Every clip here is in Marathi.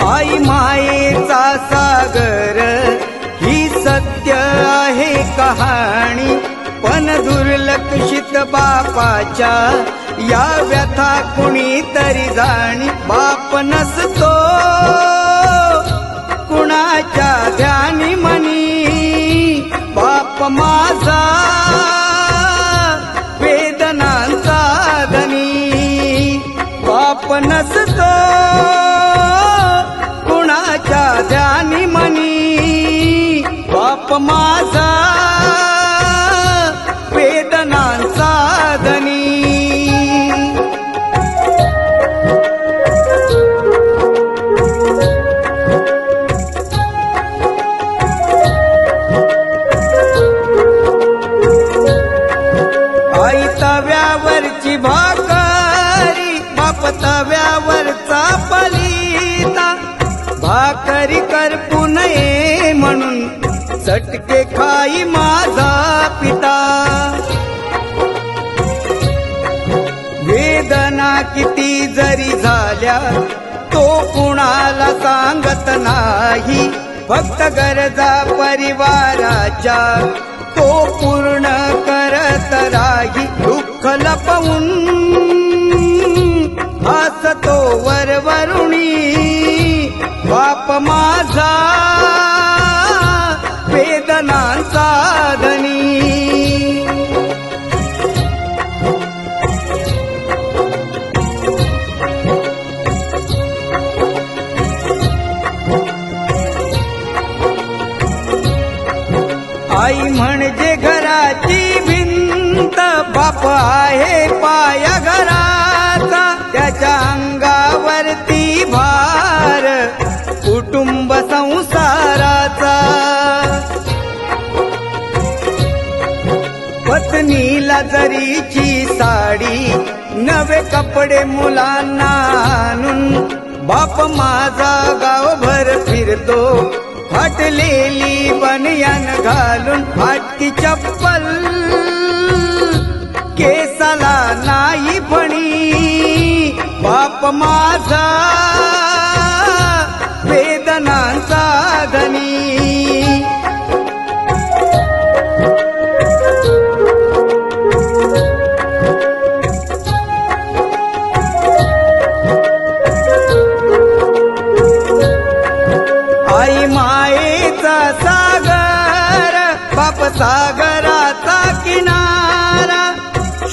आई मायेचा सागर ही सत्य आहे कहाणी, पण दुर्लक्षित बापाच्या या व्यथा कुणीतरी जाणी. बाप नसतो कुणाच्या ध्यानी मनी, बाप माझा वेदनांचा धनी. बाप नसतो कुणाच्या ध्यानी मनी, बाप माझा वेदनांचा धनी. आई तव्यावरची भाकरी, बाप तव्यावरचा पलिता. भाकरी करपू नये म्हणून चटके खाई माझा पिता. वेदना किती जरी झाल्या तो कुणाला सांगत नाही, फक्त गरजा परिवाराच्या तो पूर्ण करत राही. दुःख लपवून हसतो वरवरुणी, बाप माझा वेदनांचा धनी. आई म्हणजे घराची भिंत, बाप आहे पाया घराचा. त्याच्या अंगावरती भार कुटुंब संसाराचा. पत्नीला जरीची साडी, नवे कपडे मुलांना आणून, बाप माझा गावभर फिरतो फाटलेली बनियान घालून. फाटकी चप्पल केसाला नाही फणी, बाप माझा वेदनांचा धनी. आई मायेचा सागर, बाप सागराचा किनारा.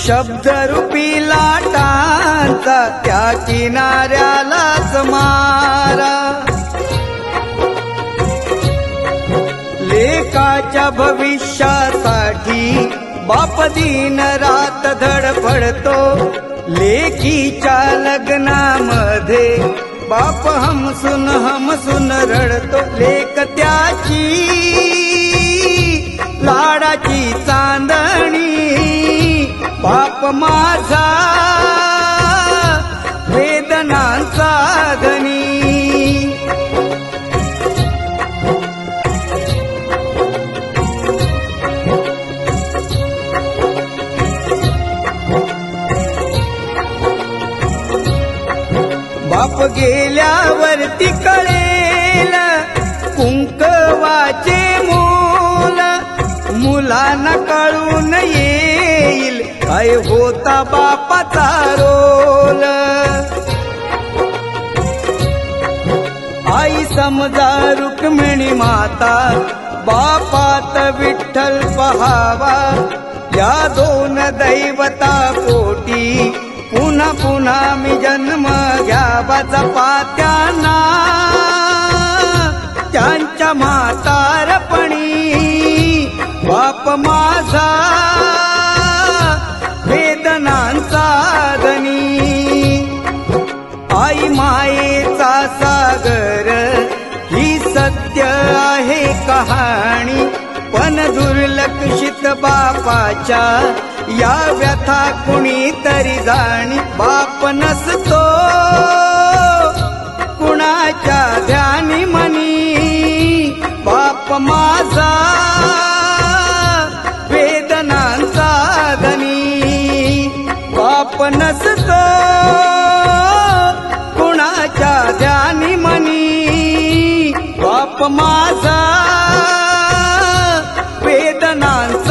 शब्दरूपी लाटांचा त्या किनाऱ्यालाच मारा. लेकाच्या भविष्यासाठी बाप दिन रात धडपडतो. लेकीच्या लग्नामध्ये बाप हमसून रडतो. लेक त्याची लाडाची चांदणी, बाप माझा वेदनांचा धनी. बाप गेल्यावरती कळेल कुंकवाचे मोल, मुलांना कळून येईल काय होता बापाचा रोल. आई समजा रुक्मिणी माता, बापात विठ्ठल पहावा. या दोन दैवता पोटी पुन्हा पुन्हा मी जन्म घ्यावा. जपा त्यांना त्यांच्या म्हातारपणी, बाप माझा वेदनांचा धनी. आई मायेचा सागर ही सत्य आहे कहाणी, पण दुर्लक्षित बापाच्या या व्यथा कुणीतरी जाणी. बाप नसतो कुणाच्या ध्यानी मनी, बाप माझा वेदनांचा धनी. बाप नसतो कुणाच्या ध्यानी मनी, बाप माझा वेदनांचा